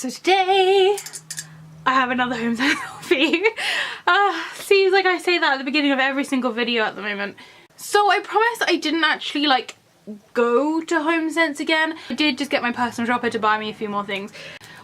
So today I have another Homesense selfie. Seems like I say that at the beginning of every single video at the moment. So I promise I didn't actually like go to Homesense again. I did just get my personal shopper to buy me a few more things.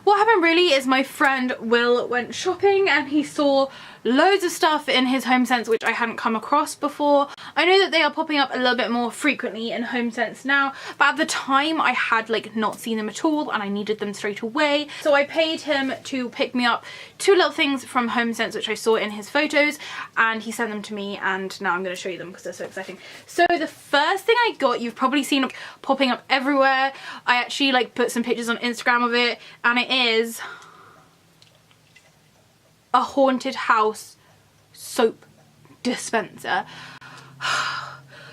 What happened really is my friend Will went shopping and he saw loads of stuff in his Homesense which I hadn't come across before. I know that they are popping up a little bit more frequently in Homesense now, but at the time I had like not seen them at all and I needed them straight away. So I paid him to pick me up two little things from Homesense which I saw in his photos, and he sent them to me, and now I'm going to show you them because they're so exciting. So the first thing I got, you've probably seen popping up everywhere. I actually like put some pictures on Instagram of it, and it is a haunted house soap dispenser.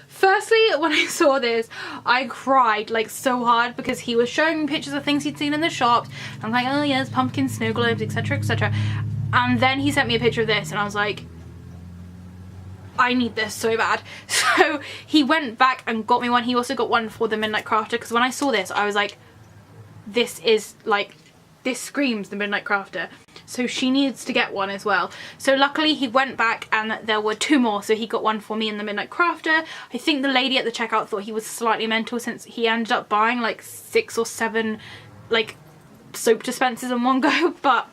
Firstly, when I saw this, I cried like so hard because he was showing me pictures of things he'd seen in the shops. I'm like, oh yes, pumpkins, snow globes, etc, etc. And then he sent me a picture of this and I was like, I need this so bad. So he went back and got me one. He also got one for the Midnight Crafter, because when I saw this I was like, this is like, this screams the Midnight Crafter. So she needs to get one as well. So luckily he went back and there were two more. So he got one for me and the Midnight Crafter. I think the lady at the checkout thought he was slightly mental since he ended up buying like 6 or 7 like soap dispensers in one go. But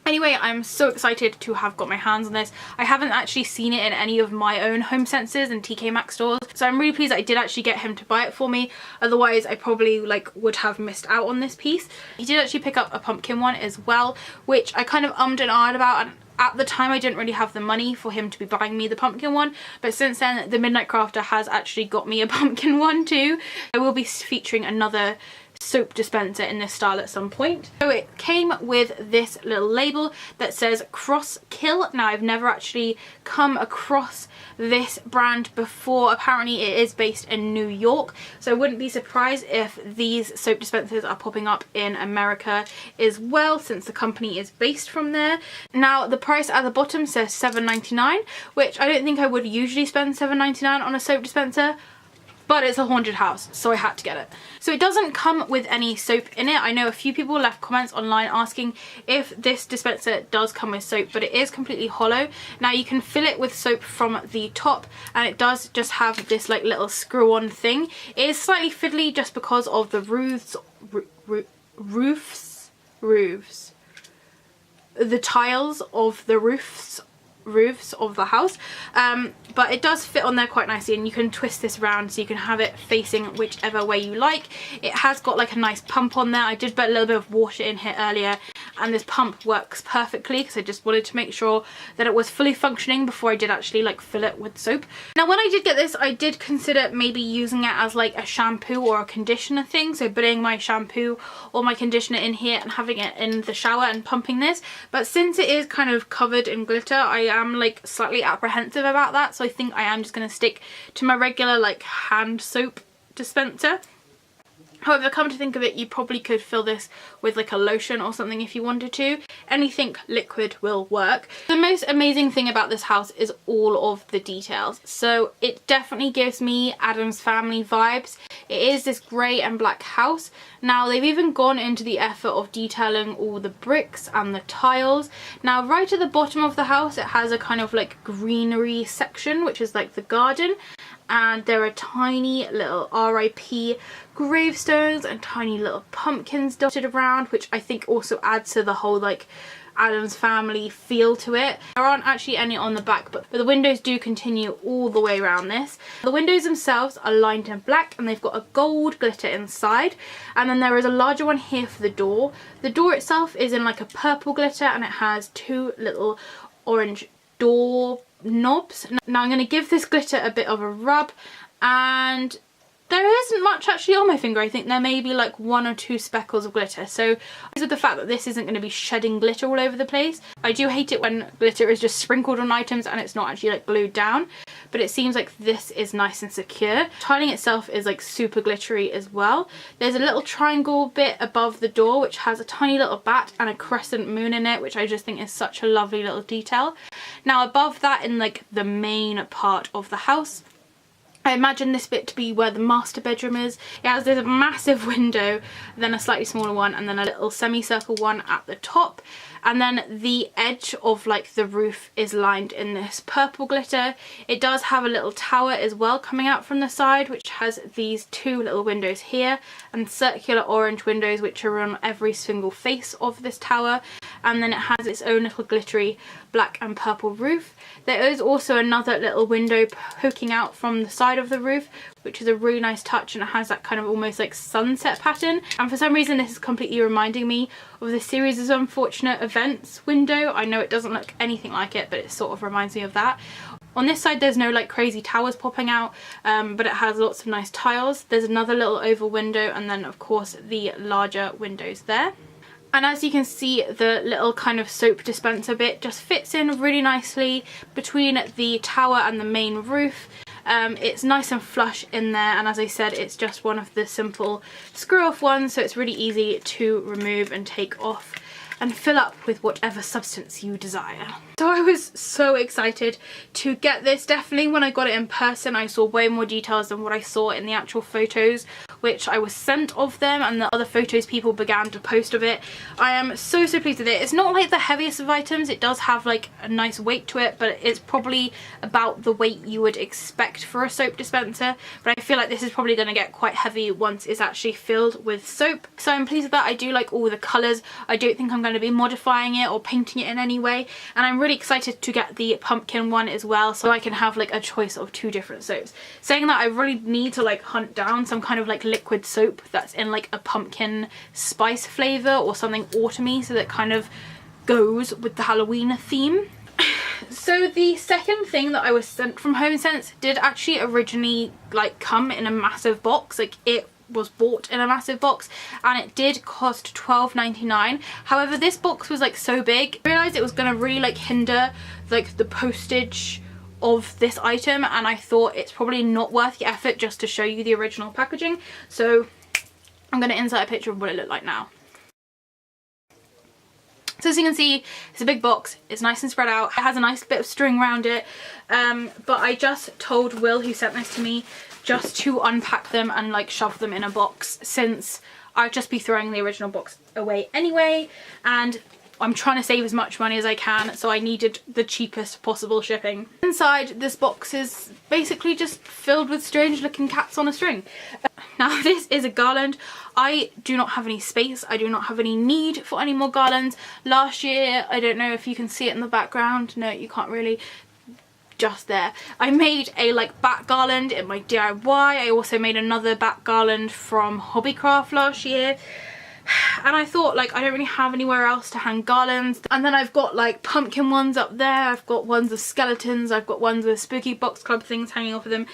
anyway, I'm so excited to have got my hands on this. I haven't actually seen it in any of my own Homesenses and TKMAXX stores, so I'm really pleased I did actually get him to buy it for me. Otherwise I probably like would have missed out on this piece. He did actually pick up a pumpkin one as well, which I kind of ummed and ahed about, and at the time I didn't really have the money for him to be buying me the pumpkin one, but since then the Midnight Crafter has actually got me a pumpkin one too. I will be featuring another soap dispenser in this style at some point. So it came with this little label that says Cross Kill. Now I've never actually come across this brand before. Apparently it is based in New York, so I wouldn't be surprised if these soap dispensers are popping up in America as well, since the company is based from there. Now the price at the bottom says $7.99, which I don't think I would usually spend $7.99 on a soap dispenser, but it's a haunted house, so I had to get it. So it doesn't come with any soap in it. I know a few people left comments online asking if this dispenser does come with soap, but it is completely hollow. Now you can fill it with soap from the top, and it does just have this like little screw-on thing. It is slightly fiddly just because of the the tiles of the roofs of the house, but it does fit on there quite nicely, and you can twist this around so you can have it facing whichever way you like. It has got like a nice pump on there. I did put a little bit of water in here earlier, and this pump works perfectly because I just wanted to make sure that it was fully functioning before I did actually like fill it with soap. Now when I did get this, I did consider maybe using it as like a shampoo or a conditioner thing, so putting my shampoo or my conditioner in here and having it in the shower and pumping this, but since it is kind of covered in glitter, I am like slightly apprehensive about that, so I think I am just going to stick to my regular like hand soap dispenser. However, come to think of it, you probably could fill this with like a lotion or something if you wanted to. Anything liquid will work. The most amazing thing about this house is all of the details. So it definitely gives me Addams Family vibes. It is this grey and black house. Now they've even gone into the effort of detailing all the bricks and the tiles. Now right at the bottom of the house it has a kind of like greenery section, which is like the garden. And there are tiny little RIP gravestones and tiny little pumpkins dotted around, which I think also adds to the whole like Addams Family feel to it. There aren't actually any on the back, but the windows do continue all the way around this. The windows themselves are lined in black and they've got a gold glitter inside, and then there is a larger one here for the door. The door itself is in like a purple glitter, and it has 2 little orange door knobs. Now I'm going to give this glitter a bit of a rub, and there isn't much actually on my finger. I think there may be like 1 or 2 speckles of glitter, so with the fact that this isn't going to be shedding glitter all over the place. I do hate it when glitter is just sprinkled on items and it's not actually like glued down, but it seems like this is nice and secure. Tiling itself is like super glittery as well. There's a little triangle bit above the door which has a tiny little bat and a crescent moon in it, which I just think is such a lovely little detail. Now above that, in like the main part of the house, I imagine this bit to be where the master bedroom is. It has this massive window, then a slightly smaller one, and then a little semicircle one at the top. And then the edge of like the roof is lined in this purple glitter. It does have a little tower as well coming out from the side, which has these two little windows here and circular orange windows which are on every single face of this tower. And then it has its own little glittery black and purple roof. There is also another little window poking out from the side of the roof, which is a really nice touch, and it has that kind of almost like sunset pattern. And for some reason this is completely reminding me of the Series of Unfortunate Events window. I know it doesn't look anything like it, but it sort of reminds me of that. On this side there's no like crazy towers popping out, but it has lots of nice tiles. There's another little oval window, and then of course the larger windows there. And as you can see, the little kind of soap dispenser bit just fits in really nicely between the tower and the main roof. It's nice and flush in there, and as I said, it's just one of the simple screw off ones, so it's really easy to remove and take off and fill up with whatever substance you desire. So I was so excited to get this. Definitely when I got it in person I saw way more details than what I saw in the actual photos which I was sent of them, and the other photos people began to post of it. I am so pleased with it. It's not like the heaviest of items. It does have like a nice weight to it, but it's probably about the weight you would expect for a soap dispenser. But I feel like this is probably going to get quite heavy once it's actually filled with soap. So I'm pleased with that. I do like all the colours. I don't think I'm going to be modifying it or painting it in any way, and I'm really excited to get the pumpkin one as well, so I can have like a choice of 2 different soaps. Saying that, I really need to like hunt down some kind of like liquid soap that's in like a pumpkin spice flavour or something autumny, so that kind of goes with the Halloween theme. So the second thing that I was sent from Homesense did actually originally like come in a massive box. Like it was bought in a massive box, and it did cost $12.99. However, this box was like so big, I realised it was going to really like hinder like the postage of this item, and I thought it's probably not worth the effort just to show you the original packaging. So I'm going to insert a picture of what it looked like now. So as you can see, it's a big box, it's nice and spread out, it has a nice bit of string around it, but I just told Will, who sent this to me, just to unpack them and like shove them in a box, since I'd just be throwing the original box away anyway, and I'm trying to save as much money as I can, so I needed the cheapest possible shipping. Inside this box is basically just filled with strange looking cats on a string. Now this is a garland. I do not have any space. I do not have any need for any more garlands. Last year, I don't know if you can see it in the background. No, you can't really. Just there. I made a like bat garland in my DIY. I also made another bat garland from Hobbycraft last year. And I thought like I don't really have anywhere else to hang garlands, and then I've got like pumpkin ones up there, I've got ones with skeletons, I've got ones with spooky box club things hanging off of them,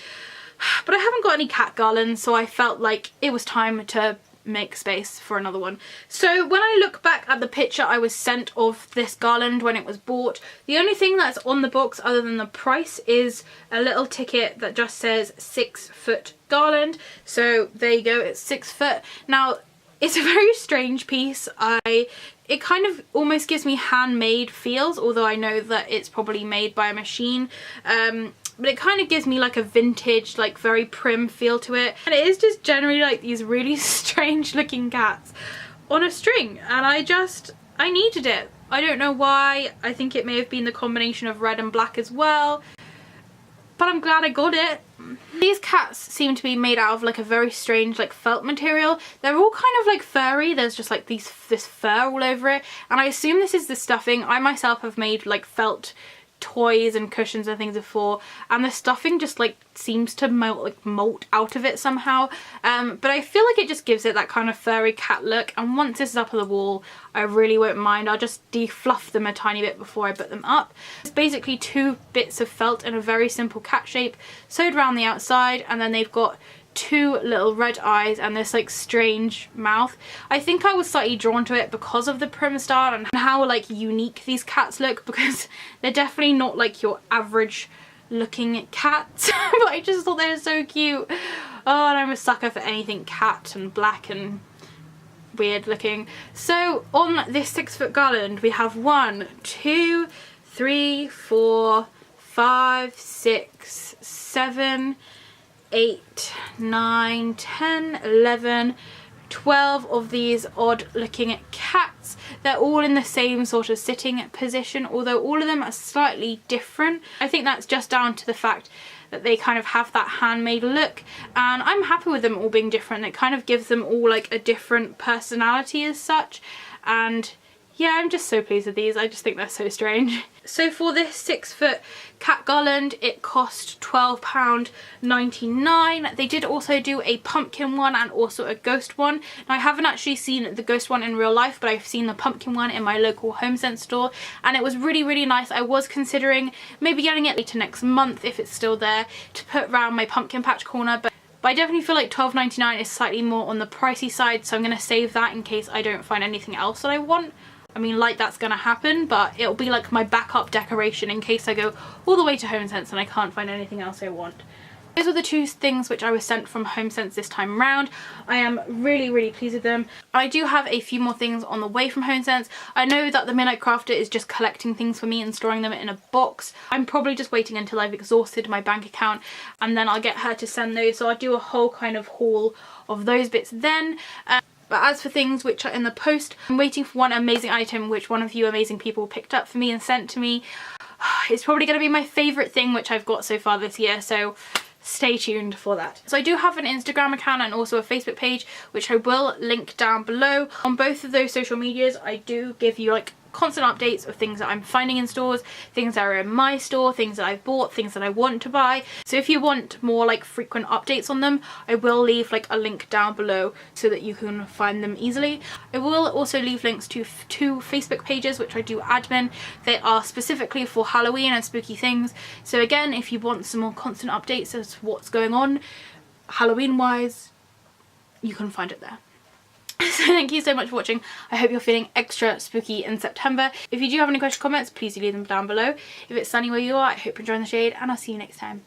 but I haven't got any cat garlands, so I felt like it was time to make space for another one. So when I look back at the picture I was sent of this garland when it was bought, the only thing that's on the box other than the price is a little ticket that just says 6 foot garland. So there you go, it's 6 foot. Now it's a very strange piece. It kind of almost gives me handmade feels, although I know that it's probably made by a machine. But it kind of gives me like a vintage, like very prim feel to it. And it is just generally like these really strange looking cats on a string. And I needed it. I don't know why. I think it may have been the combination of red and black as well. But I'm glad I got it. These cats seem to be made out of like a very strange like felt material. They're all kind of like furry. There's just like this fur all over it. And I assume this is the stuffing. I myself have made like felt toys and cushions and things before, and the stuffing just like seems to molt out of it somehow, but I feel like it just gives it that kind of furry cat look, and once this is up on the wall I really won't mind. I'll just defluff them a tiny bit before I put them up. It's basically 2 bits of felt in a very simple cat shape sewed around the outside, and then they've got 2 little red eyes and this like strange mouth. I think I was slightly drawn to it because of the prim style and how like unique these cats look, because they're definitely not like your average looking cats. But I just thought they were so cute. Oh, and I'm a sucker for anything cat and black and weird looking. So on this 6 foot garland we have 1, 2, 3, 4, 5, 6, 7, 8, 9, 10, 11, 12 of these odd looking cats. They're all in the same sort of sitting position, although all of them are slightly different. I think that's just down to the fact that they kind of have that handmade look, and I'm happy with them all being different. It kind of gives them all like a different personality as such, and yeah, I'm just so pleased with these. I just think they're so strange. So for this 6-foot Cat Garland, it cost £12.99. They did also do a pumpkin one and also a ghost one. Now I haven't actually seen the ghost one in real life, but I've seen the pumpkin one in my local Homesense store, and it was really, really nice. I was considering maybe getting it later next month if it's still there to put around my pumpkin patch corner, but I definitely feel like £12.99 is slightly more on the pricey side, so I'm going to save that in case I don't find anything else that I want. I mean, like, that's gonna happen, but it'll be like my backup decoration in case I go all the way to Homesense and I can't find anything else I want. Those were the two things which I was sent from Homesense this time around. I am really, really pleased with them. I do have a few more things on the way from Homesense. I know that the Midnight Crafter is just collecting things for me and storing them in a box. I'm probably just waiting until I've exhausted my bank account and then I'll get her to send those. So I'll do a whole kind of haul of those bits then. But as for things which are in the post, I'm waiting for one amazing item which one of you amazing people picked up for me and sent to me. It's probably going to be my favourite thing which I've got so far this year, so stay tuned for that. So I do have an Instagram account and also a Facebook page, which I will link down below. On both of those social medias, I do give you like constant updates of things that I'm finding in stores, things that are in my store, things that I've bought, things that I want to buy. So if you want more like frequent updates on them, I will leave like a link down below so that you can find them easily. I will also leave links to two Facebook pages which I do admin. They are specifically for Halloween and spooky things. So again, if you want some more constant updates as to what's going on Halloween wise, you can find it there. So thank you so much for watching. I hope you're feeling extra spooky in September. If you do have any questions or comments, please do leave them down below. If it's sunny where you are, I hope you're enjoying the shade, and I'll see you next time.